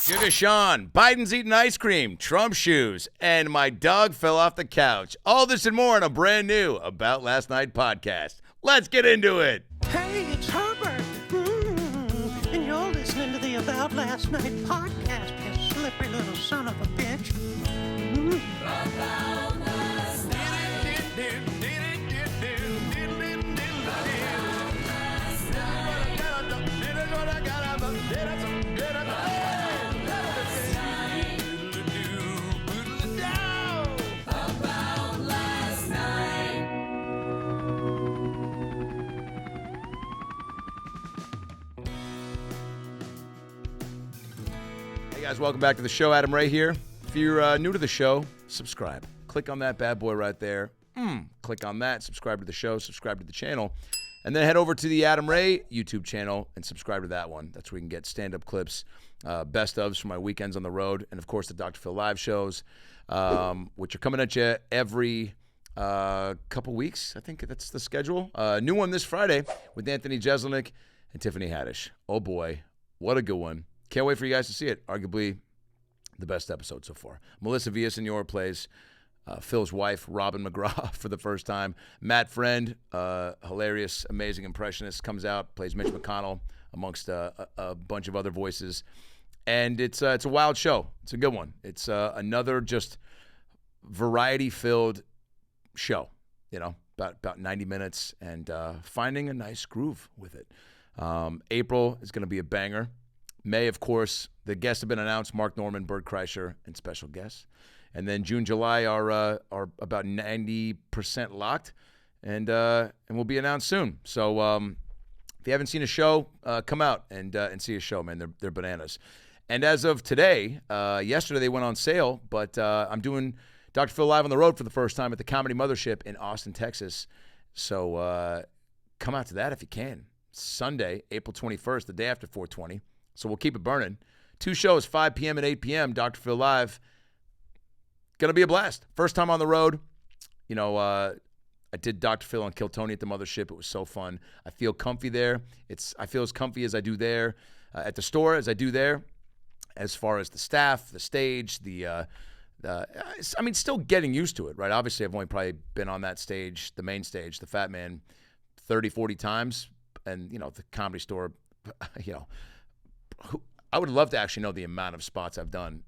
Sugar Sean, Biden's eating ice cream, Trump shoes, and my dog fell off the couch. All this and more on a brand new About Last Night podcast. Let's get into it. Hey, it's Herbert. And you're listening to the About Last Night podcast, you slippery little son of a bitch. About last night. Hey guys, welcome back to the show. Adam Ray here. If you're new to the show, subscribe. Click on that bad boy right there. Click on that, subscribe to the show, subscribe to the channel, and then head over to the Adam Ray YouTube channel and subscribe to that one. That's where you can get stand-up clips, best ofs from my weekends on the road, and of course the Dr. Phil live shows, which are coming at you every couple weeks. I think that's the schedule. New one this Friday with Anthony Jeselnik and Tiffany Haddish. Oh boy, what a good one. Can't wait for you guys to see it. Arguably the best episode so far. Melissa Villasenor plays Phil's wife, Robin McGraw, for the first time. Matt Friend, hilarious, amazing impressionist, comes out, plays Mitch McConnell amongst a bunch of other voices. And it's a wild show. It's a good one. It's another just variety-filled show, you know, about 90 minutes and finding a nice groove with it. April is going to be a banger. May, of course, the guests have been announced: Mark Norman, Bert Kreischer, and special guests. And then June, July are about 90% locked, and will be announced soon. So if you haven't seen a show, come out and see a show, man. They're bananas. And as of today, yesterday they went on sale, but I'm doing Dr. Phil Live on the road for the first time at the Comedy Mothership in Austin, Texas. So come out to that if you can. Sunday, April 21st, the day after 420. So we'll keep it burning. 2 shows, 5 p.m. and 8 p.m., Dr. Phil Live. Going to be a blast. First time on the road. You know, I did Dr. Phil on Kill Tony at the Mothership. It was so fun. I feel comfy there. I feel as comfy as I do there at the store as I do there, as far as the staff, the stage, still getting used to it, right? Obviously, I've only probably been on that stage, the main stage, the Fat Man, 30, 40 times. And, you know, the Comedy Store, you know, I would love to actually know the amount of spots I've done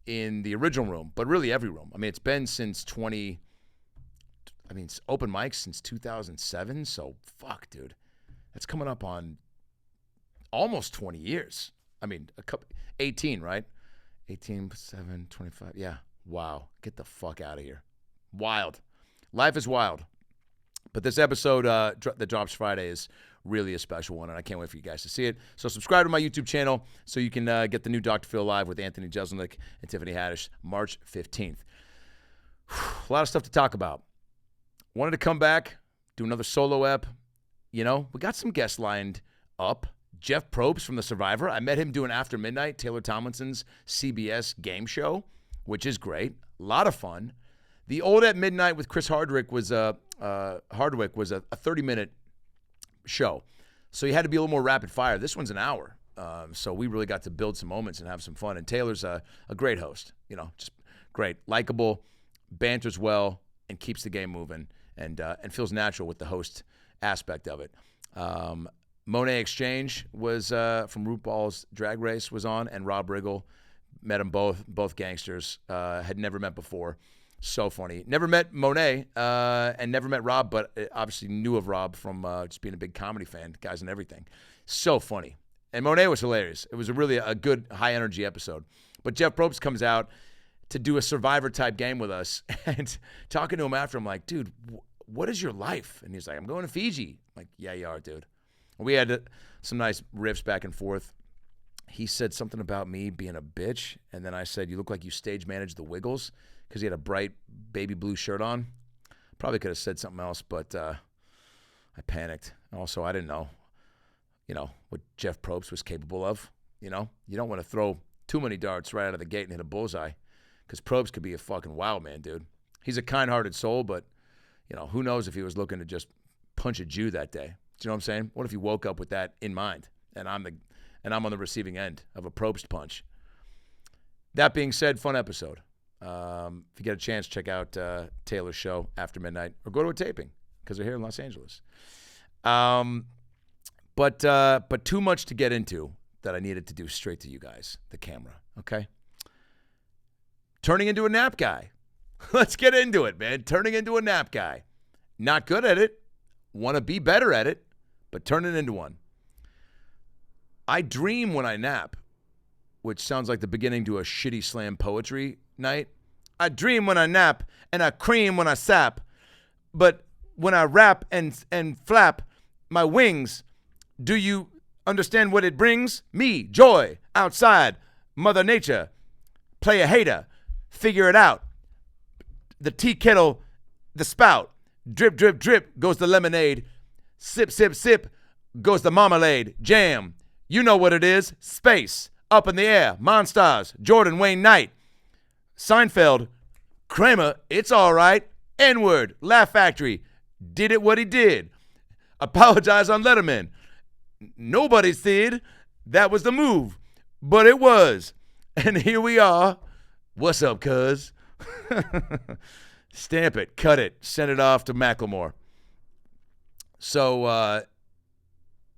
in the original room, but really every room. I mean, it's been since it's open mics since 2007. So fuck, dude, that's coming up on almost 20 years. I mean, 18, right? 18, 7, 25. Yeah. Wow. Get the fuck out of here. Wild. Life is wild. But this episode that drops Friday is really a special one, and I can't wait for you guys to see it. So subscribe to my YouTube channel so you can get the new Dr. Phil Live with Anthony Jeselnik and Tiffany Haddish, March 15th. A lot of stuff to talk about. Wanted to come back, do another solo ep. You know, we got some guests lined up. Jeff Probst from The Survivor. I met him doing After Midnight, Taylor Tomlinson's CBS game show, which is great. A lot of fun. The Old at Midnight with Chris Hardwick was a 30-minute show. So you had to be a little more rapid fire. This one's an hour. So we really got to build some moments and have some fun. And Taylor's a great host, you know, just great, likable, banters well, and keeps the game moving and feels natural with the host aspect of it. Monet Exchange was from RuPaul's Drag Race was on, and Rob Riggle. Met them both gangsters. Had never met before. So funny. Never met Monet and never met Rob, but obviously knew of Rob from just being a big comedy fan, guys and everything. So funny. And Monet was hilarious. It was really a good high-energy episode. But Jeff Probst comes out to do a Survivor-type game with us, and talking to him after, I'm like, dude, what is your life? And he's like, I'm going to Fiji. I'm like, yeah, you are, dude. We had some nice riffs back and forth. He said something about me being a bitch, and then I said, you look like you stage managed the Wiggles, because he had a bright baby blue shirt on. Probably could have said something else, but I panicked. Also, I didn't know, you know, what Jeff Probst was capable of. You know, you don't want to throw too many darts right out of the gate and hit a bullseye, because Probst could be a fucking wild man, dude. He's a kind-hearted soul, but, you know, who knows if he was looking to just punch a Jew that day. Do you know what I'm saying? What if he woke up with that in mind, and I'm on the receiving end of a Probst punch? That being said, fun episode. If you get a chance, check out Taylor's show after midnight, or go to a taping because they're here in Los Angeles. But too much to get into that I needed to do straight to you guys, the camera. Okay. Turning into a nap guy. Let's get into it, man. Turning into a nap guy. Not good at it. Want to be better at it, but turning into one. I dream when I nap, which sounds like the beginning to a shitty slam poetry night. I dream when I nap, and I cream when I sap. But when I rap and flap my wings, do you understand what it brings? Me, joy, outside, Mother Nature. Play a hater, figure it out. The tea kettle, the spout. Drip, drip, drip goes the lemonade. Sip, sip, sip goes the marmalade. Jam, you know what it is. Space, up in the air. Monsters, Jordan, Wayne Knight. Seinfeld, Kramer, it's all right. N-word, Laugh Factory, did it what he did. Apologize on Letterman. Nobody said that was the move, but it was. And here we are. What's up, cuz? Stamp it, cut it, send it off to Macklemore. So,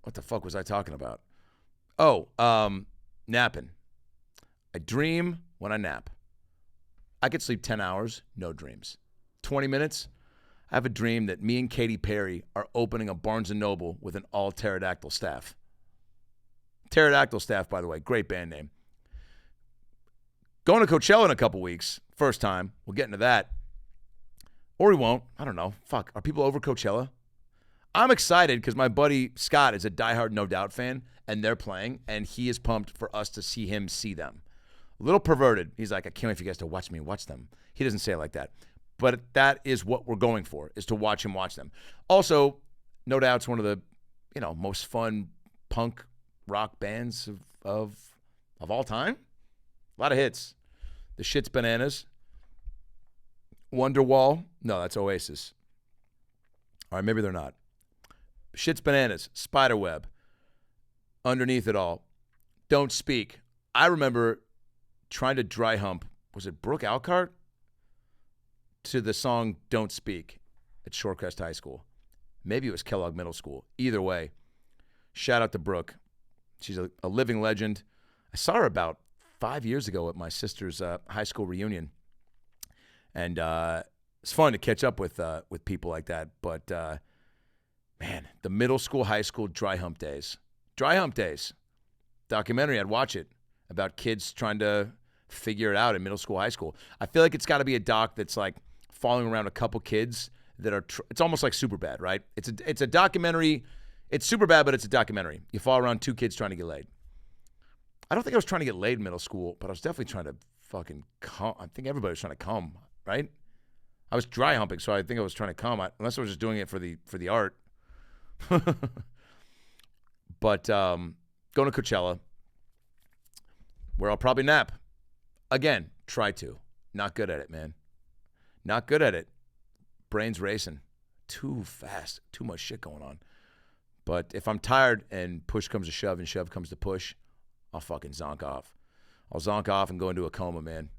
what the fuck was I talking about? Oh, napping. I dream when I nap. I could sleep 10 hours, no dreams. 20 minutes, I have a dream that me and Katy Perry are opening a Barnes & Noble with an all Pterodactyl staff. Pterodactyl Staff, by the way, great band name. Going to Coachella in a couple weeks, first time. We'll get into that. Or we won't. I don't know. Fuck, are people over Coachella? I'm excited because my buddy Scott is a diehard No Doubt fan, and they're playing, and he is pumped for us to see him see them. A little perverted. He's like, I can't wait for you guys to watch me watch them. He doesn't say it like that. But that is what we're going for, is to watch him watch them. Also, No Doubt's one of the, most fun punk rock bands of all time. A lot of hits. The Shit's Bananas. Wonderwall. No, that's Oasis. All right, maybe they're not. Shit's Bananas. Spiderweb. Underneath It All. Don't Speak. I remember trying to dry hump. Was it Brooke Alcart? To the song Don't Speak at Shorecrest High School. Maybe it was Kellogg Middle School. Either way, shout out to Brooke. She's a living legend. I saw her about 5 years ago at my sister's high school reunion. And it's fun to catch up with people like that. But, man, the middle school, high school dry hump days. Dry hump days. Documentary, I'd watch it, about kids trying to figure it out in middle school, high school. I feel like it's got to be a doc that's like following around a couple kids that are, it's almost like Superbad, right? It's a documentary. It's Superbad, but it's a documentary. You follow around two kids trying to get laid. I don't think I was trying to get laid in middle school, but I was definitely trying to fucking come. I think everybody was trying to come, right? I was dry humping, so I think I was trying to come, unless I was just doing it for the art. But going to Coachella, where I'll probably nap. Again, try to. Not good at it, man. Not good at it. Brain's racing. Too fast. Too much shit going on. But if I'm tired and push comes to shove and shove comes to push, I'll fucking zonk off. I'll zonk off and go into a coma, man.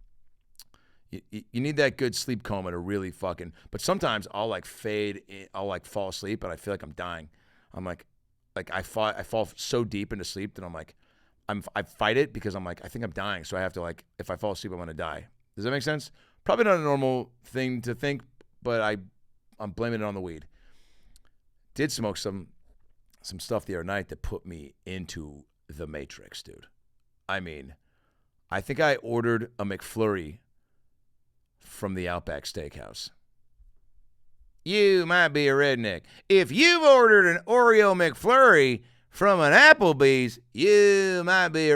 You need that good sleep coma to really fucking... But sometimes I'll like fade in, I'll like fall asleep, and I feel like I'm dying. I'm like I fall so deep into sleep that I'm like... I fight it because I'm like, I think I'm dying, so I have to like, if I fall asleep, I'm gonna die. Does that make sense? Probably not a normal thing to think, but I'm blaming it on the weed. Did smoke some stuff the other night that put me into the Matrix, dude. I mean, I think I ordered a McFlurry from the Outback Steakhouse. You might be a redneck. If you've ordered an Oreo McFlurry from an Applebee's, you might be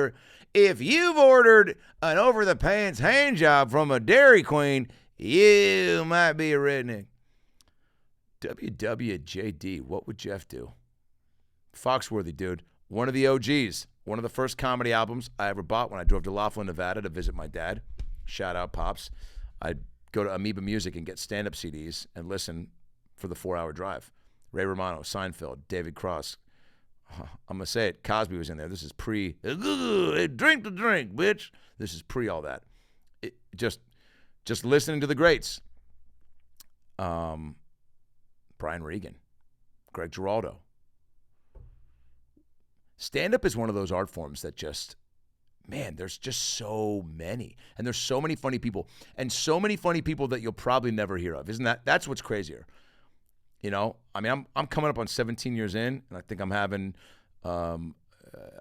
if you've ordered an over-the-pants hand job from a Dairy Queen, you might be a redneck. WWJD, what would Jeff do? Foxworthy, dude. One of the OGs. One of the first comedy albums I ever bought when I drove to Laughlin, Nevada to visit my dad. Shout out, Pops. I'd go to Amoeba Music and get stand-up CDs and listen for the 4-hour drive. Ray Romano, Seinfeld, David Cross, I'm going to say it. Cosby was in there. This is pre, drink the drink, bitch. This is pre all that. Just listening to the greats. Brian Regan, Greg Giraldo. Stand-up is one of those art forms that just, man, there's just so many. And there's so many funny people. And so many funny people that you'll probably never hear of. That's what's crazier. You know, I mean, I'm coming up on 17 years in, and I think I'm having a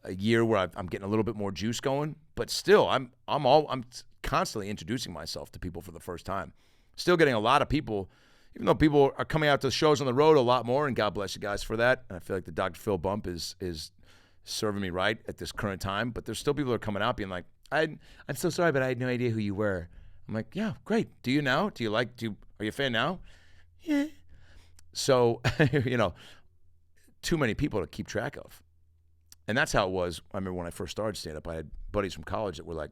year where I'm getting a little bit more juice going. But still, I'm constantly introducing myself to people for the first time. Still getting a lot of people, even though people are coming out to shows on the road a lot more, and God bless you guys for that. And I feel like the Dr. Phil bump is serving me right at this current time. But there's still people that are coming out being like, I'm so sorry, but I had no idea who you were. I'm like, yeah, great. Do you now? Are you a fan now? Yeah. So, you know, too many people to keep track of. And that's how it was. I remember when I first started stand-up, I had buddies from college that were like,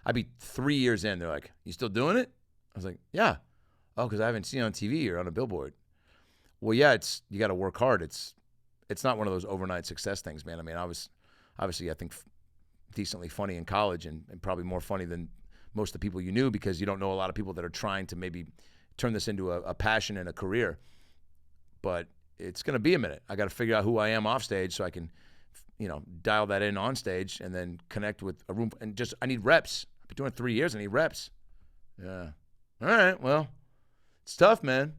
I'd be 3 years in. They're like, you still doing it? I was like, yeah. Oh, because I haven't seen it on TV or on a billboard. Well, yeah, you got to work hard. It's not one of those overnight success things, man. I mean, I was obviously, I think, decently funny in college and probably more funny than most of the people you knew, because you don't know a lot of people that are trying to maybe turn this into a passion and a career. But it's going to be a minute. I got to figure out who I am off stage so I can, you know, dial that in on stage and then connect with a room. And I need reps. I've been doing it 3 years. I need reps. Yeah. All right. Well, it's tough, man.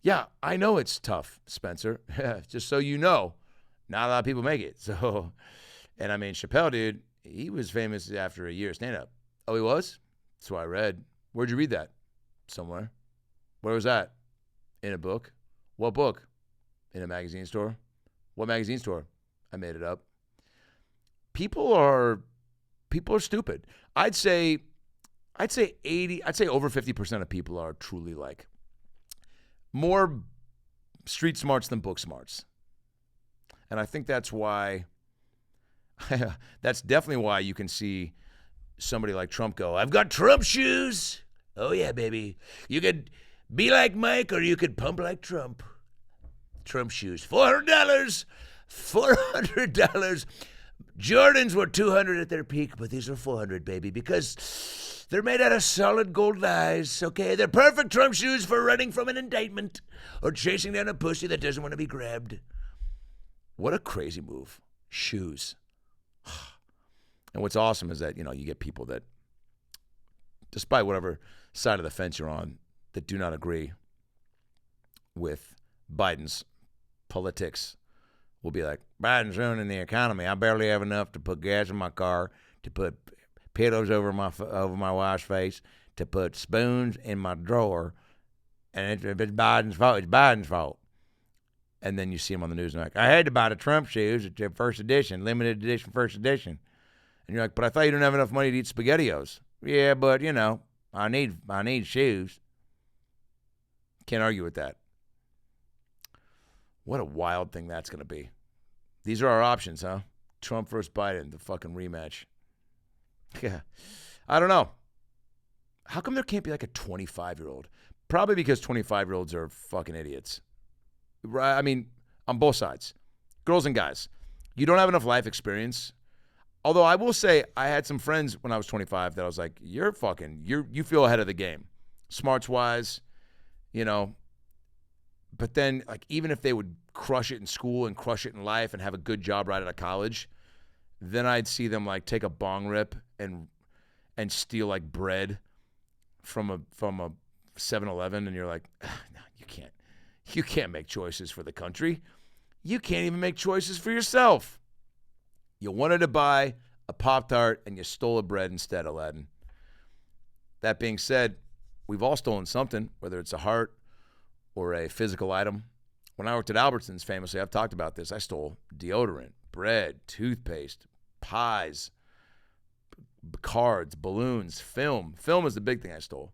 Yeah, I know it's tough, Spencer. Just so you know, not a lot of people make it. So, and I mean, Chappelle, dude, he was famous after a year of stand-up. Oh, he was? That's what I read. Where'd you read that? Somewhere. Where was that? In a book. What book? In a magazine store. What magazine store? I made it up. People are stupid. I'd say over 50% of people are truly like more street smarts than book smarts. And I think that's why that's definitely why you can see somebody like Trump go, I've got Trump shoes. Oh yeah, baby. You could be like Mike or you could pump like Trump. Trump shoes. $400. $400. Jordans were $200 at their peak, but these are $400, baby, because they're made out of solid gold lies, okay? They're perfect Trump shoes for running from an indictment or chasing down a pussy that doesn't want to be grabbed. What a crazy move. Shoes. And what's awesome is that, you know, you get people that, despite whatever side of the fence you're on, that do not agree with Biden's politics will be like, Biden's ruining the economy. I barely have enough to put gas in my car, to put pillows over my wife's face, to put spoons in my drawer. And if it's Biden's fault, it's Biden's fault. And then you see him on the news and like, I had to buy the Trump shoes. It's their first edition, limited edition, first edition. And you're like, but I thought you didn't have enough money to eat SpaghettiOs. Yeah, but you know, I need shoes. Can't argue with that. What a wild thing that's going to be. These are our options, huh? Trump versus Biden, the fucking rematch. Yeah. I don't know. How come there can't be like a 25-year-old? Probably because 25-year-olds are fucking idiots. Right? I mean, on both sides. Girls and guys. You don't have enough life experience. Although I will say I had some friends when I was 25 that I was like, you feel ahead of the game. Smarts-wise, you know. But then, like, even if they would crush it in school and crush it in life and have a good job right out of college, then I'd see them, like, take a bong rip and steal, like, bread from a 7-Eleven, and you're like, no, you can't. You can't make choices for the country. You can't even make choices for yourself. You wanted to buy a Pop-Tart, and you stole a bread instead, Aladdin. That being said, we've all stolen something, whether it's a heart or a physical item. When I worked at Albertsons, famously, I've talked about this, I stole deodorant, bread, toothpaste, pies, cards, balloons, film. Film is the big thing I stole.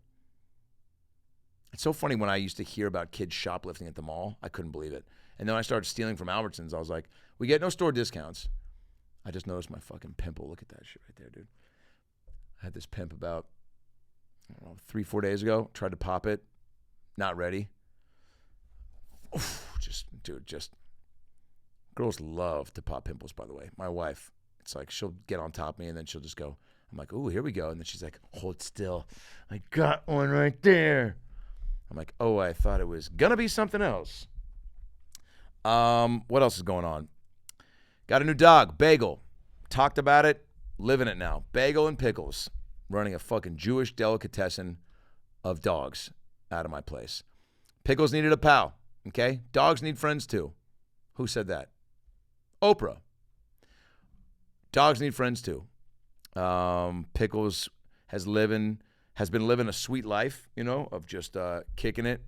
It's so funny when I used to hear about kids shoplifting at the mall. I couldn't believe it. And then I started stealing from Albertsons. I was like, we get no store discounts. I just noticed my fucking pimple. Look at that shit right there, dude. I had this pimp about, 3-4 days ago. Tried to pop it. Not ready. Oof, just Girls love to pop pimples, by the way. My wife, it's like she'll get on top of me and then she'll just go, I'm like, ooh, here we go. And then she's like, hold still. I got one right there. I'm like, oh, I thought it was going to be something else. What else is going on? Got a new dog, Bagel. Talked about it, living it now. Bagel and Pickles, running a fucking Jewish delicatessen of dogs out of my place. Pickles needed a pal, okay? Dogs need friends too. Who said that? Oprah. Dogs need friends too. Pickles has been living a sweet life, of just kicking it,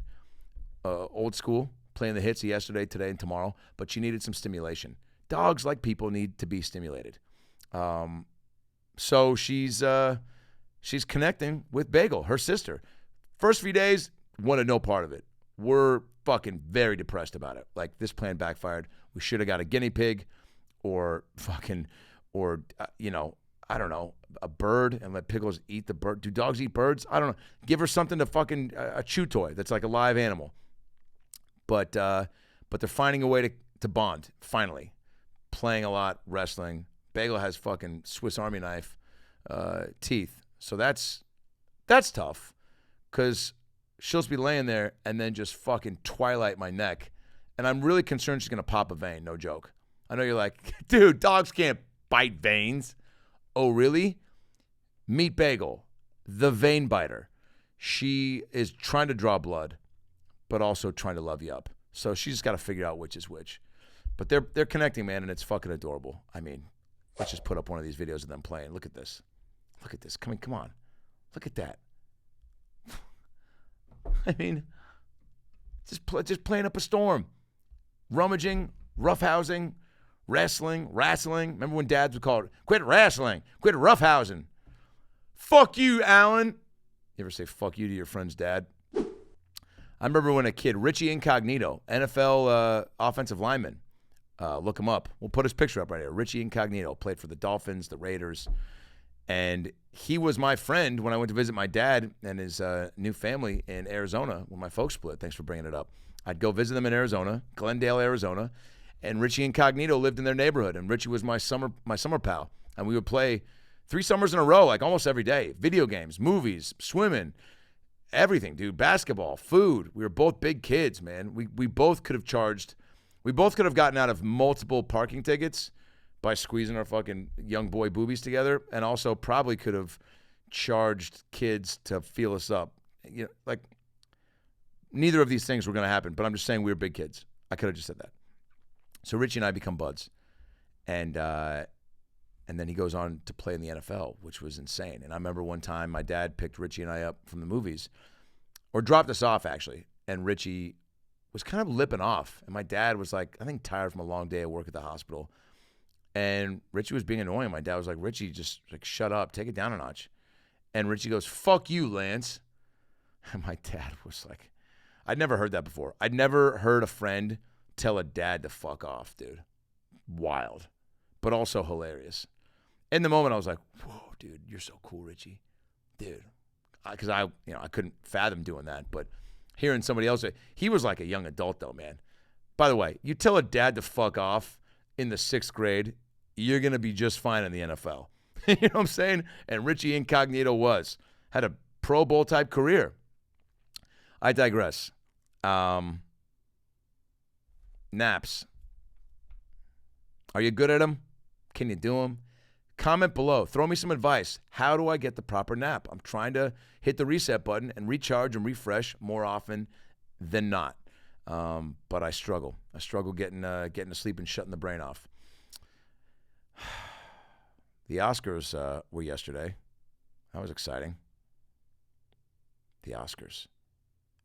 old school, playing the hits yesterday, today, and tomorrow. But she needed some stimulation. Dogs, like people, need to be stimulated. So she's connecting with Bagel, her sister. First few days, wanted no part of it. We're fucking very depressed about it. Like, this plan backfired. We should have got a guinea pig or I don't know, a bird and let Pickles eat the bird. Do dogs eat birds? I don't know. Give her something to fucking, a chew toy that's like a live animal. But they're finding a way to bond, finally. Playing a lot, wrestling. Bagel has fucking Swiss Army knife teeth. So that's tough, because she'll just be laying there and then just fucking twilight my neck. And I'm really concerned she's going to pop a vein, no joke. I know you're like, dude, dogs can't bite veins. Oh, really? Meet Bagel, the vein biter. She is trying to draw blood, but also trying to love you up. So she's just got to figure out which is which. But they're connecting, man, and it's fucking adorable. I mean, let's just put up one of these videos of them playing. Look at this. Look at this. Come on. Look at that. I mean, just playing up a storm. Rummaging, roughhousing, wrestling. Remember when dads would call it, quit wrestling, quit roughhousing. Fuck you, Alan. You ever say fuck you to your friend's dad? I remember when a kid, Richie Incognito, NFL offensive lineman, look him up. We'll put his picture up right here. Richie Incognito played for the Dolphins, the Raiders, and he was my friend when I went to visit my dad and his new family in Arizona when my folks split. Thanks for bringing it up. I'd go visit them in Arizona, Glendale, Arizona, and Richie Incognito lived in their neighborhood, and Richie was my summer pal, and we would play 3 summers in a row, like almost every day. Video games, movies, swimming, everything, dude. Basketball, food. We were both big kids, man. We both could have gotten out of multiple parking tickets by squeezing our fucking young boy boobies together, and also probably could have charged kids to feel us up. Like, neither of these things were going to happen, but I'm just saying we were big kids. I could have just said that. So Richie and I become buds, and then he goes on to play in the NFL, which was insane. And I remember one time my dad picked Richie and I up from the movies, or dropped us off actually, and Richie was kind of lipping off, and my dad was like, I think tired from a long day of work at the hospital, and Richie was being annoying. My dad was like, Richie, just like shut up, take it down a notch. And Richie goes, fuck you, Lance. And my dad was like, I'd never heard that before. I'd never heard a friend tell a dad to fuck off, dude. Wild, but also hilarious. In the moment, I was like, whoa, dude, you're so cool, Richie. Dude. Because I couldn't fathom doing that. But hearing somebody else, he was like a young adult, though, man. By the way, you tell a dad to fuck off in the 6th grade, you're going to be just fine in the NFL. You know what I'm saying? And Richie Incognito had a Pro Bowl type career. I digress. Naps. Are you good at them? Can you do them? Comment below. Throw me some advice. How do I get the proper nap? I'm trying to hit the reset button and recharge and refresh more often than not. But I struggle. I struggle getting to sleep and shutting the brain off. The Oscars were yesterday. That was exciting. The Oscars.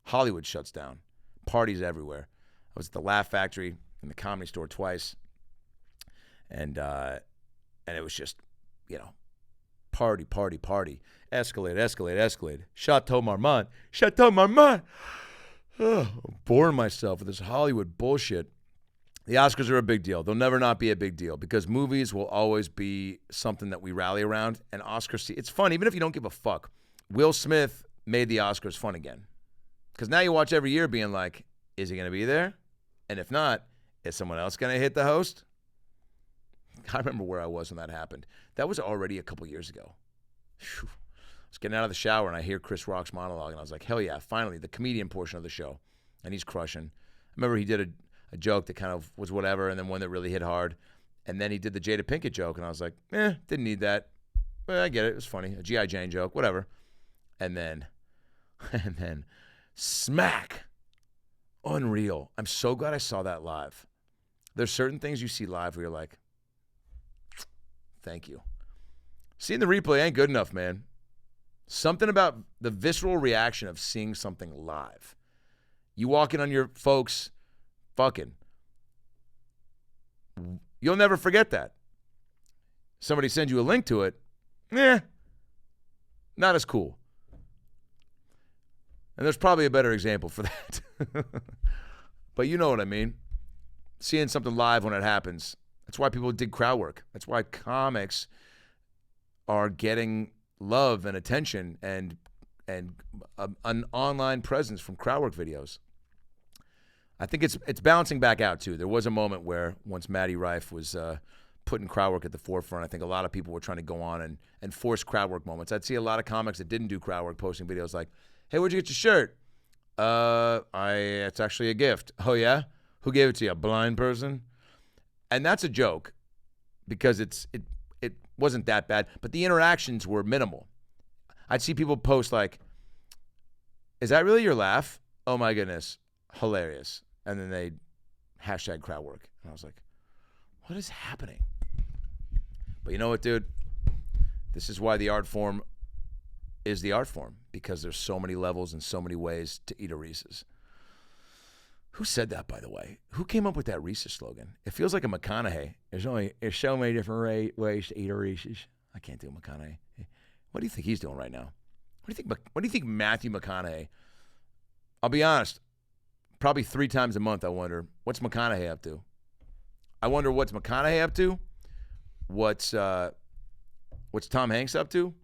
Hollywood shuts down. Parties everywhere. I was at the Laugh Factory in the Comedy Store twice, and it was just, party. Escalade. Chateau Marmont. I'm boring myself with this Hollywood bullshit. The Oscars are a big deal. They'll never not be a big deal because movies will always be something that we rally around. And Oscars, it's fun, even if you don't give a fuck. Will Smith made the Oscars fun again. Because now you watch every year being like, is he going to be there? And if not, Is someone else going to hit the host? I remember where I was when that happened. That was already a couple years ago. Whew. I was getting out of the shower, and I hear Chris Rock's monologue, and I was like, hell yeah, finally, the comedian portion of the show. And he's crushing. I remember he did a joke that kind of was whatever, and then one that really hit hard. And then he did the Jada Pinkett joke, and I was like, didn't need that. But I get it. It was funny. A G.I. Jane joke, whatever. And then smack. Unreal. I'm so glad I saw that live. There's certain things you see live where you're like, thank you. Seeing the replay ain't good enough, man. Something about the visceral reaction of seeing something live. You walk in on your folks fucking. You'll never forget that. Somebody sends you a link to it. Not as cool. And there's probably a better example for that. But you know what I mean. Seeing something live when it happens. That's why people dig crowd work. That's why comics are getting love and attention and an online presence from crowd work videos. I think it's balancing back out too. There was a moment where once Matty Rife was putting crowd work at the forefront, I think a lot of people were trying to go on and force crowd work moments. I'd see a lot of comics that didn't do crowd work posting videos like, hey, where'd you get your shirt? It's actually a gift. Oh yeah? Who gave it to you? A blind person? And that's a joke because it wasn't that bad, but the interactions were minimal. I'd see people post like, is that really your laugh? Oh my goodness, hilarious. And then they hashtag crowd work. And I was like, what is happening? But you know what, dude? This is why the art form is the art form, because there's so many levels and so many ways to eat a Reese's. Who said that, by the way? Who came up with that Reese's slogan? It feels like a McConaughey. There's so many different ways to eat a Reese's. I can't do McConaughey. What do you think he's doing right now? What do you think Matthew McConaughey? I'll be honest. Probably 3 times a month I wonder, what's McConaughey up to? I wonder what's McConaughey up to? What's Tom Hanks up to?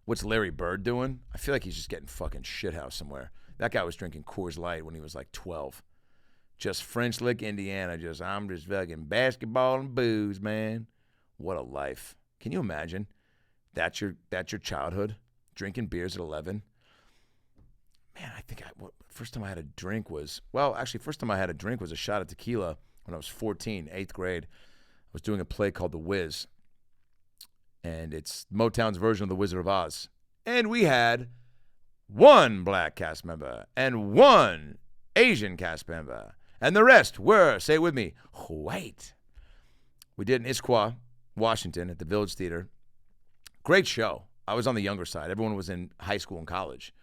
What's Larry Bird doing? I feel like he's just getting fucking shithoused somewhere. That guy was drinking Coors Light when he was like 12. Just French Lick, Indiana. I'm just fucking basketball and booze, man. What a life. Can you imagine? That's your childhood? Drinking beers at 11? Man, I think first time I had a drink was a shot of tequila when I was 14, 8th grade. I was doing a play called The Wiz. And it's Motown's version of The Wizard of Oz. And we had 1 black cast member and 1 Asian cast member. And the rest were, say it with me, white. We did in Issaquah, Washington at the Village Theater. Great show. I was on the younger side. Everyone was in high school and college.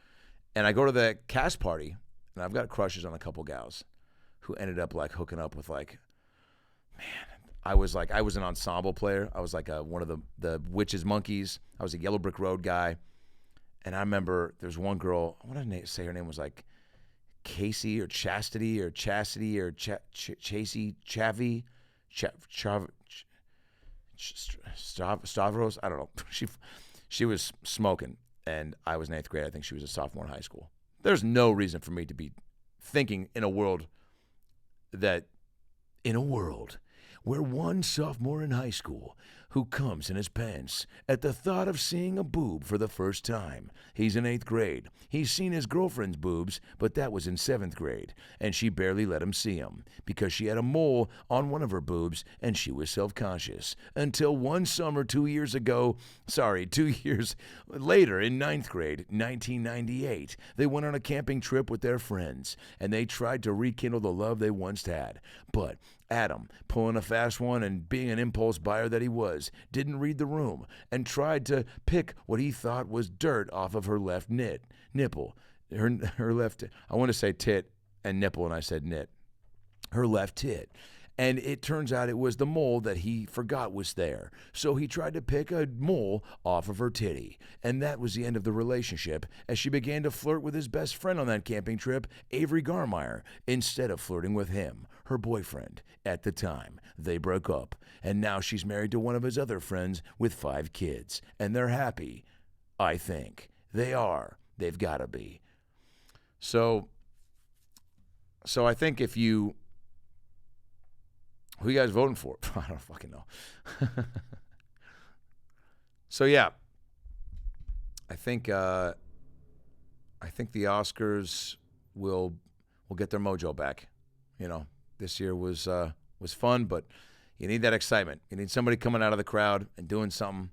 And I go to the cast party, and I've got crushes on a couple gals who ended up like hooking up with like, man, I was an ensemble player. I was like one of the Witches Monkeys. I was a Yellow Brick Road guy. And I remember there's one girl, I want to say her name was like Casey or Chastity or Chastity or Chasey, Chavi, Stavros. I don't know. She was smoking, and I was in 8th grade. I think she was a sophomore in high school. There's no reason for me to be thinking in a world where one sophomore in high school who comes in his pants at the thought of seeing a boob for the first time. He's in 8th grade. He's seen his girlfriend's boobs, but that was in 7th grade, and she barely let him see them because she had a mole on one of her boobs, and she was self-conscious. Until one summer 2 years later in 9th grade, 1998, they went on a camping trip with their friends, and they tried to rekindle the love they once had. But Adam, pulling a fast one and being an impulse buyer that he was, didn't read the room and tried to pick what he thought was dirt off of her left nipple. Her left, I want to say tit and nipple, and I said nit. Her left tit. And it turns out it was the mole that he forgot was there. So he tried to pick a mole off of her titty. And that was the end of the relationship as she began to flirt with his best friend on that camping trip, Avery Garmeyer, instead of flirting with him, her boyfriend, at the time. They broke up. And now she's married to one of his other friends with 5 kids. And they're happy. I think. They are. They've got to be. So I think if you Who you guys voting for? I don't fucking know. So yeah, I think the Oscars will get their mojo back. You know, this year was fun, but you need that excitement. You need somebody coming out of the crowd and doing something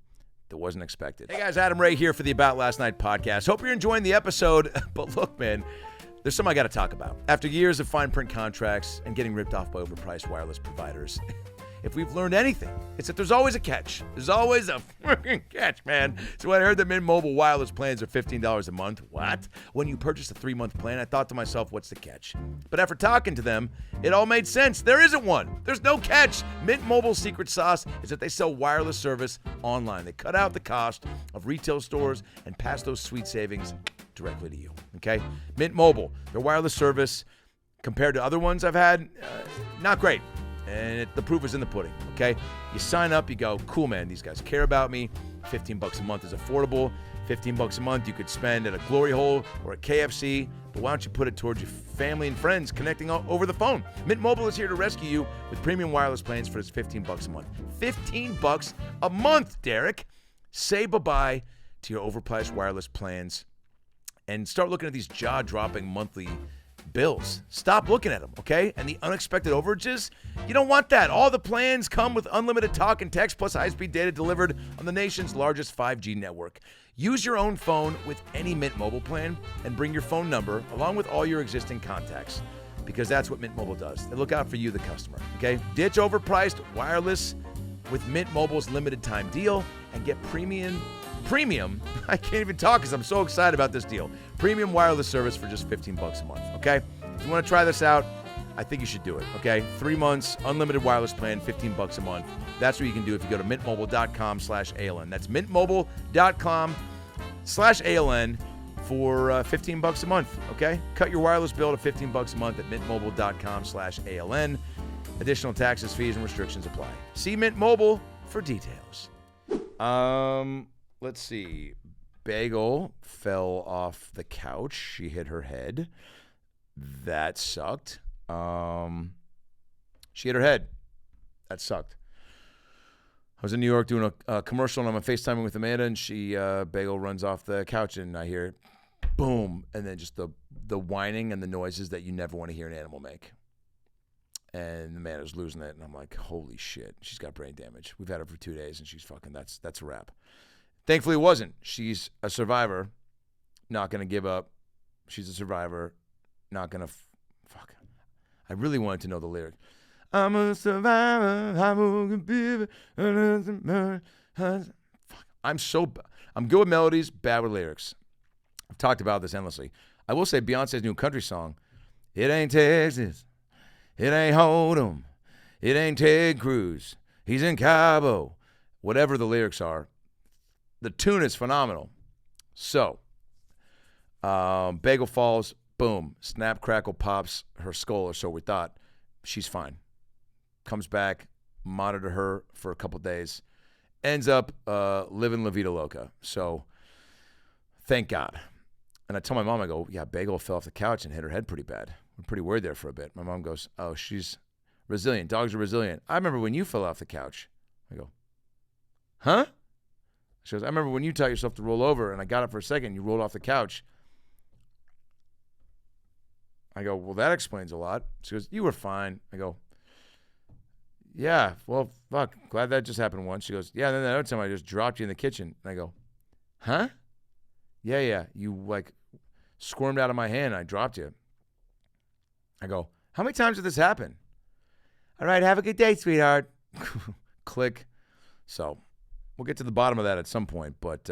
that wasn't expected. Hey guys, Adam Ray here for the About Last Night podcast. Hope you're enjoying the episode. But look, man, there's something I got to talk about. After years of fine print contracts and getting ripped off by overpriced wireless providers, if we've learned anything, it's that there's always a catch. There's always a freaking catch, man. So when I heard that Mint Mobile wireless plans are $15 a month, what? When you purchase a 3-month plan, I thought to myself, what's the catch? But after talking to them, it all made sense. There isn't one. There's no catch. Mint Mobile's secret sauce is that they sell wireless service online. They cut out the cost of retail stores and pass those sweet savings directly to you, okay? Mint Mobile, their wireless service, compared to other ones I've had, not great. And the proof is in the pudding, okay? You sign up, you go, cool, man, these guys care about me. $15 a month is affordable. $15 a month you could spend at a Glory Hole or a KFC, but why don't you put it towards your family and friends connecting over the phone? Mint Mobile is here to rescue you with premium wireless plans for just $15 a month. $15 a month, Derek. Say bye-bye to your overpriced wireless plans and start looking at these jaw-dropping monthly bills. Stop looking at them, okay? And the unexpected overages, you don't want that. All the plans come with unlimited talk and text plus high-speed data delivered on the nation's largest 5G network. Use your own phone with any Mint Mobile plan and bring your phone number along with all your existing contacts, because that's what Mint Mobile does. They look out for you, the customer, okay? Ditch overpriced wireless with Mint Mobile's limited time deal and get premium, I can't even talk because I'm so excited about this deal. Premium wireless service for just $15 a month, okay? If you want to try this out, I think you should do it, okay? 3 months, unlimited wireless plan, $15 a month. That's what you can do if you go to mintmobile.com/ALN. That's mintmobile.com/ALN for $15 a month, okay? Cut your wireless bill to $15 a month at mintmobile.com/ALN. Additional taxes, fees, and restrictions apply. See Mint Mobile for details. Let's see. Bagel fell off the couch. She hit her head. That sucked. She hit her head. That sucked. I was in New York doing a commercial, and I'm FaceTiming with Amanda, and Bagel runs off the couch, and I hear boom, and then just the whining and the noises that you never want to hear an animal make. And Amanda's losing it, and I'm like, holy shit, she's got brain damage. We've had her for 2 days, and she's fucking, that's a wrap. Thankfully, it wasn't. She's a survivor, not going to give up. She's a survivor, not going to fuck. I really wanted to know the lyric. I'm a survivor. I'm good with melodies, bad with lyrics. I've talked about this endlessly. I will say Beyonce's new country song, it ain't Texas, it ain't Hold'em, it ain't Ted Cruz, he's in Cabo. Whatever the lyrics are, the tune is phenomenal. So, Bagel falls, boom, snap, crackle, pops her skull, or so we thought. She's fine. Comes back, monitor her for a couple days, ends up living La Vida Loca. So, thank God. And I tell my mom, I go, yeah, Bagel fell off the couch and hit her head pretty bad. We're pretty worried there for a bit. My mom goes, oh, she's resilient. Dogs are resilient. I remember when you fell off the couch. I go, huh? She goes, I remember when you taught yourself to roll over, and I got up for a second, you rolled off the couch. I go, well, that explains a lot. She goes, you were fine. I go, yeah, well, fuck, glad that just happened once. She goes, yeah, and then that other time I just dropped you in the kitchen. And I go, huh? Yeah, you, like, squirmed out of my hand, and I dropped you. I go, how many times did this happen? All right, have a good day, sweetheart. Click. So we'll get to the bottom of that at some point. But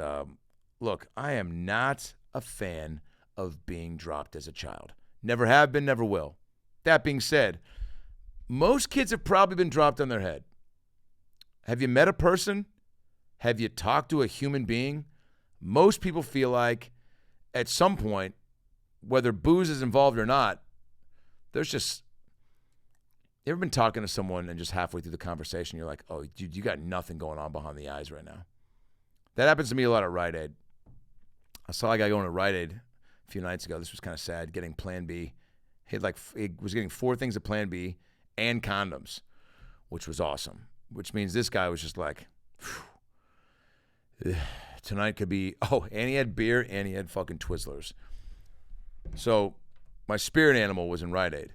look, I am not a fan of being dropped as a child. Never have been, never will. That being said, most kids have probably been dropped on their head. Have you met a person? Have you talked to a human being? Most people feel like at some point, whether booze is involved or not, there's just, you ever been talking to someone and just halfway through the conversation, you're like, oh, dude, you got nothing going on behind the eyes right now. That happens to me a lot at Rite Aid. I saw a guy going to Rite Aid a few nights ago. This was kind of sad, getting Plan B. He was getting 4 things of Plan B and condoms. which was awesome, which means this guy was just like, tonight could be, and he had beer and he had fucking Twizzlers. So my spirit animal was in Rite Aid.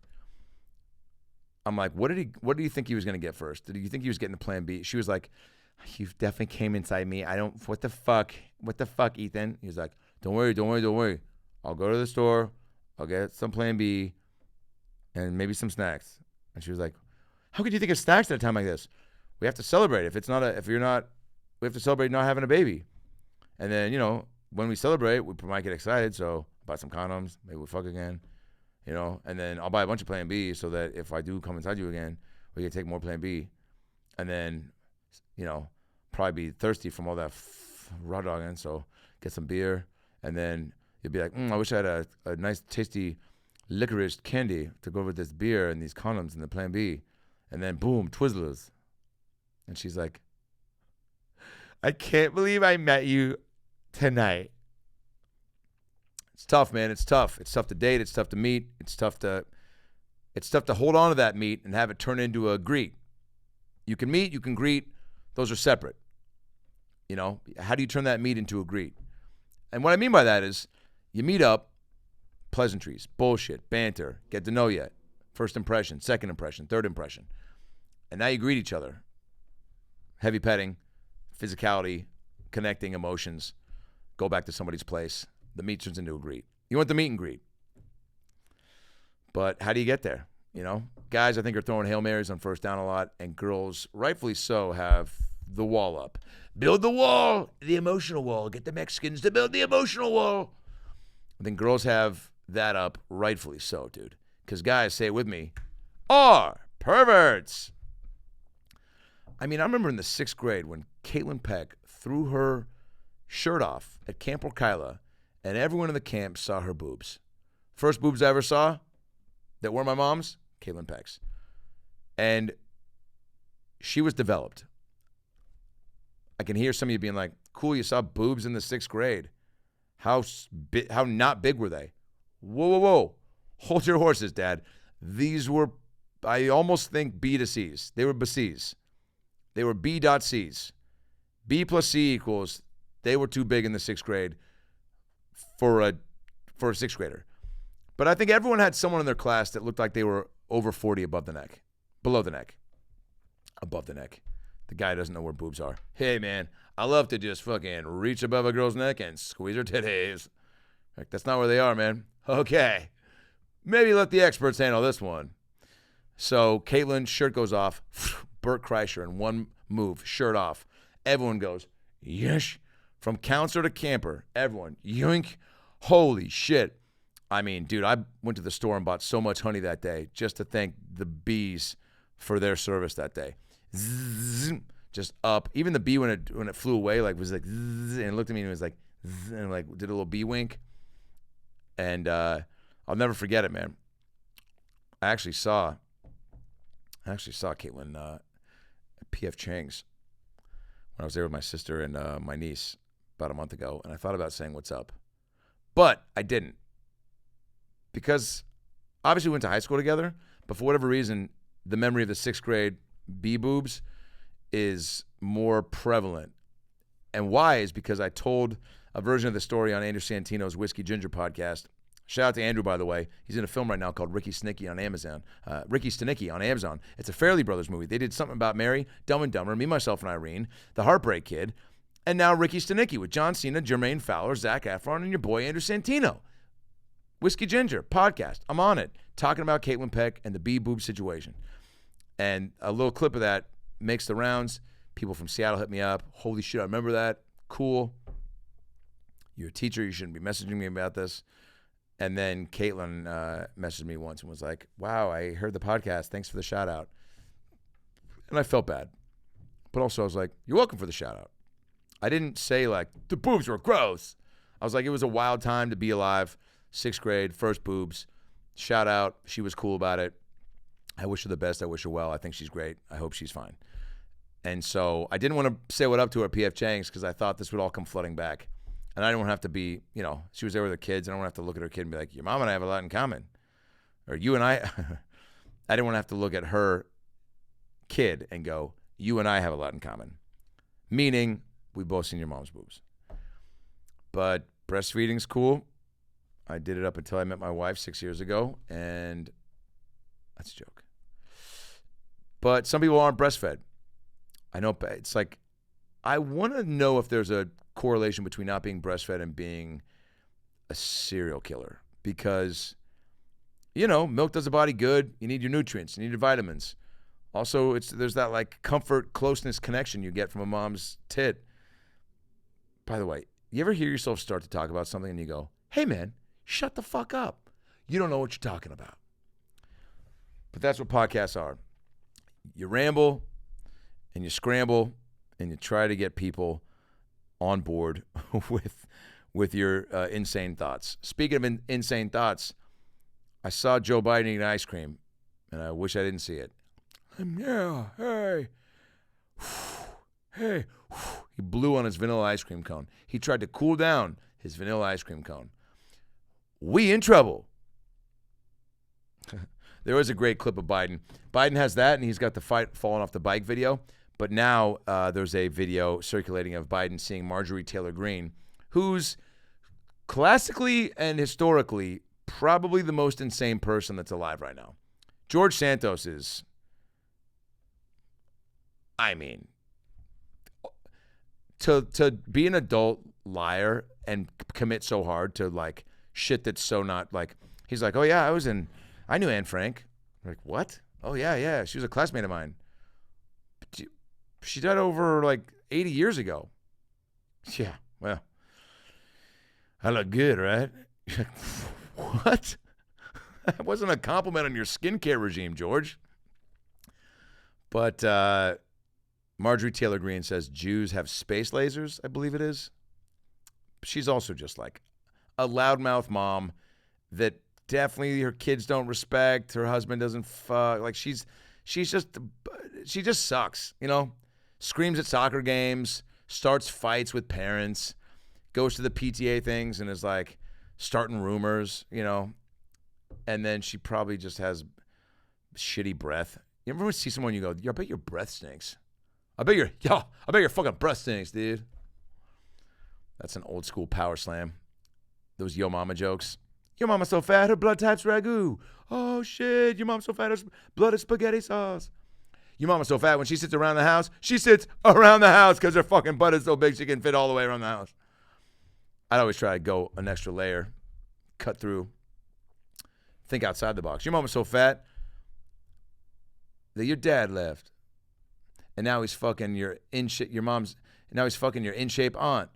I'm like, what do you think he was going to get first? Did you think he was getting the Plan B? She was like, you definitely came inside me. What the fuck, Ethan? He was like, don't worry. I'll go to the store. I'll get some Plan B and maybe some snacks. And she was like, how could you think of snacks at a time like this? We have to celebrate. We have to celebrate not having a baby. And then, when we celebrate, we might get excited. So buy some condoms. Maybe we'll fuck again, and then I'll buy a bunch of Plan B so that if I do come inside you again, we can take more Plan B. And then, probably be thirsty from all that raw dogging. So get some beer. And then you'll be like, I wish I had a nice, tasty licorice candy to go with this beer and these condoms and the Plan B. And then, boom, Twizzlers. And she's like, I can't believe I met you tonight. It's tough, man. It's tough. It's tough to date. It's tough to meet. It's tough to hold on to that meet and have it turn into a greet. You can meet, you can greet. Those are separate. How do you turn that meet into a greet? And what I mean by that is you meet up, pleasantries, bullshit, banter, get to know you. First impression, second impression, third impression. And now you greet each other. Heavy petting, physicality, connecting emotions, go back to somebody's place. The meet turns into a greet. You want the meet and greet. But how do you get there? Guys, I think, are throwing Hail Marys on first down a lot, and girls, rightfully so, have the wall up. Build the wall, the emotional wall. Get the Mexicans to build the emotional wall. I think girls have that up, rightfully so, dude. Because guys, say it with me, are perverts. I remember in the 6th grade when Caitlin Peck threw her shirt off at Camp Orkyla, and everyone in the camp saw her boobs. First boobs I ever saw that were my mom's, Caitlin Peck's. And she was developed. I can hear some of you being like, cool, you saw boobs in the 6th grade. How not big were they? Whoa. Hold your horses, Dad. These were, I almost think, B to C's. They were B-C's. They were B.C's. B plus C equals, they were too big in the 6th grade for a 6th grader. But I think everyone had someone in their class that looked like they were over 40 above the neck. Below the neck. Above the neck. The guy doesn't know where boobs are. Hey, man, I love to just fucking reach above a girl's neck and squeeze her titties. Like, that's not where they are, man. Okay. Maybe let the experts handle this one. So Caitlin's shirt goes off. Bert Kreischer in one move, shirt off. Everyone goes, yesh. From counselor to camper, everyone, yoink. Holy shit. Dude, I went to the store and bought so much honey that day just to thank the bees for their service that day. Zzz, just up. Even the bee when it flew away, was like, zzz, and looked at me and was like, zzz, and did a little bee wink. And I'll never forget it, man. I actually saw Caitlin at P.F. Chang's when I was there with my sister and my niece about a month ago, and I thought about saying what's up. But I didn't. Because obviously we went to high school together, but for whatever reason, the memory of the 6th grade B-boobs is more prevalent. And why is because I told a version of the story on Andrew Santino's Whiskey Ginger podcast. Shout out to Andrew, by the way. He's in a film right now called Ricky Stenicki on Amazon. Ricky Stenicki on Amazon. It's a Farrelly Brothers movie. They did something about Mary, Dumb and Dumber, Me, Myself, and Irene, The Heartbreak Kid, and now Ricky Stenicki with John Cena, Jermaine Fowler, Zac Efron, and your boy Andrew Santino. Whiskey Ginger podcast. I'm on it. Talking about Caitlin Peck and the B-boob situation. And a little clip of that makes the rounds. People from Seattle hit me up. Holy shit, I remember that. Cool. You're a teacher. You shouldn't be messaging me about this. And then Caitlin messaged me once and was like, wow, I heard the podcast. Thanks for the shout out. And I felt bad. But also I was like, you're welcome for the shout out. I didn't say the boobs were gross. I was like, it was a wild time to be alive. 6th grade, first boobs. Shout out. She was cool about it. I wish her the best. I wish her well. I think she's great. I hope she's fine. And so I didn't want to say what up to her at P.F. Chang's because I thought this would all come flooding back. And I didn't want to have to be, she was there with her kids. And I don't want to have to look at her kid and be like, your mom and I have a lot in common. Or you and I. I didn't want to have to look at her kid and go, you and I have a lot in common. Meaning, we both seen your mom's boobs. But breastfeeding's cool. I did it up until I met my wife 6 years ago, and that's a joke. But some people aren't breastfed. I know it's like, I want to know if there's a correlation between not being breastfed and being a serial killer. Because, you know, milk does the body good. You need your nutrients. You need your vitamins. Also, there's that like comfort, closeness connection you get from a mom's tit. By the way, you ever hear yourself start to talk about something and you go, hey man, shut the fuck up. You don't know what you're talking about. But that's what podcasts are. You ramble and you scramble and you try to get people on board with your insane thoughts. Speaking of insane thoughts, I saw Joe Biden eating ice cream, and I wish I didn't see it. Yeah, hey. Hey. He blew on his vanilla ice cream cone. He tried to cool down his vanilla ice cream cone. We in trouble. There was a great clip of Biden. Biden has that, and he's got the fight falling off the bike video. But now there's a video circulating of Biden seeing Marjorie Taylor Greene, who's classically and historically probably the most insane person that's alive right now. George Santos is, I mean, to be an adult liar and commit so hard to like shit that's so not like, he's like, oh yeah, I knew Anne Frank. I'm like, what? Oh yeah, she was a classmate of mine. She died over like 80 years ago. Yeah, well, I look good, right? What? That wasn't a compliment on your skincare regime, George. But Marjorie Taylor Greene says Jews have space lasers, I believe it is. She's also just like a loudmouth mom that definitely her kids don't respect. Her husband doesn't fuck. Like she just sucks, you know? Screams at soccer games, starts fights with parents, goes to the PTA things and is like starting rumors, you know? And then she probably just has shitty breath. You ever see someone you go, I bet your breath stinks. I bet your fucking breath stinks, dude. That's an old school power slam. Those Yo Mama jokes. Your mama's so fat, her blood type's ragu. Oh shit, your mom's so fat, her blood is spaghetti sauce. Your mama's so fat when she sits around the house, she sits around the house because her fucking butt is so big she can fit all the way around the house. I'd always try to go an extra layer, cut through, think outside the box. Your mama's so fat that your dad left. And now he's fucking your in-shape aunt.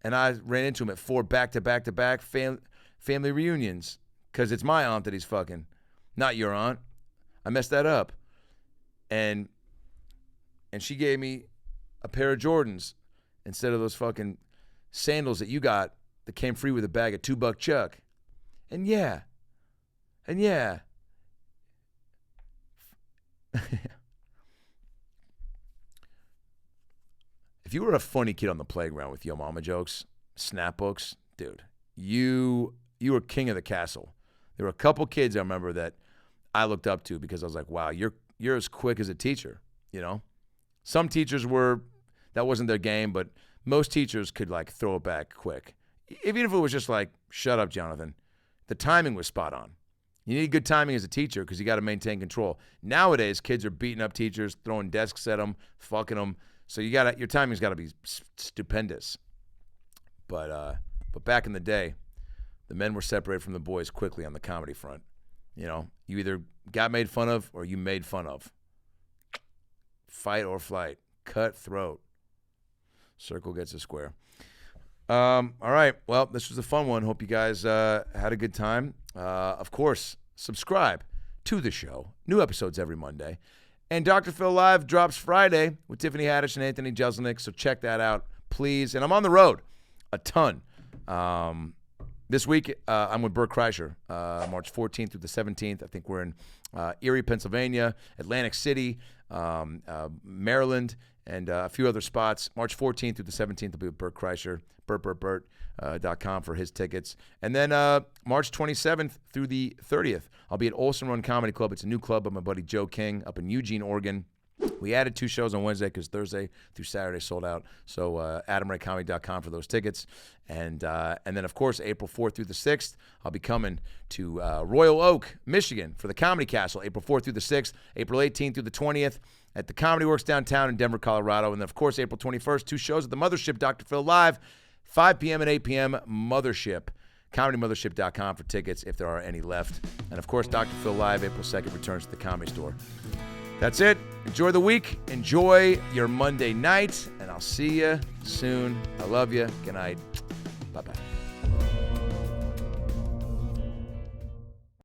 And I ran into him at 4 back-to-back family reunions because it's my aunt that he's fucking, not your aunt. I messed that up. And she gave me a pair of Jordans instead of those fucking sandals that you got that came free with a bag of $2 Chuck. And yeah. If you were a funny kid on the playground with Yo Mama jokes, snapbooks, dude, you were king of the castle. There were a couple kids I remember that I looked up to because I was like, wow, you're as quick as a teacher, you know? Some teachers that wasn't their game, but most teachers could like throw it back quick. Even if it was just like, shut up, Jonathan. The timing was spot on. You need good timing as a teacher because you got to maintain control. Nowadays, kids are beating up teachers, throwing desks at them, fucking them. So your timing's got to be stupendous. But back in the day, the men were separated from the boys quickly on the comedy front. You know, you either got made fun of or you made fun of. Fight or flight. Cut throat. Circle gets a square. All right. Well, this was a fun one. Hope you guys had a good time. Of course, subscribe to the show. New episodes every Monday. And Dr. Phil Live drops Friday with Tiffany Haddish and Anthony Jeselnik, so check that out, please. And I'm on the road a ton. This week, I'm with Bert Kreischer, March 14th through the 17th. I think we're in Erie, Pennsylvania, Atlantic City, Maryland, and a few other spots. March 14th through the 17th will be with Bert Kreischer, BertBertBert.com for his tickets. And then March 27th through the 30th, I'll be at Olson Run Comedy Club. It's a new club by my buddy Joe King up in Eugene, Oregon. We added 2 shows on Wednesday because Thursday through Saturday sold out. So AdamRayComedy.com for those tickets. And then, of course, April 4th through the 6th, I'll be coming to Royal Oak, Michigan for the Comedy Castle, April 4th through the 6th, April 18th through the 20th at the Comedy Works downtown in Denver, Colorado. And then, of course, April 21st, 2 shows at the Mothership, Dr. Phil Live, 5 p.m. and 8 p.m. Mothership. ComedyMothership.com for tickets if there are any left. And, of course, Dr. Phil Live, April 2nd, returns to the Comedy Store. That's it. Enjoy the week. Enjoy your Monday night. And I'll see you soon. I love you. Good night. Bye-bye.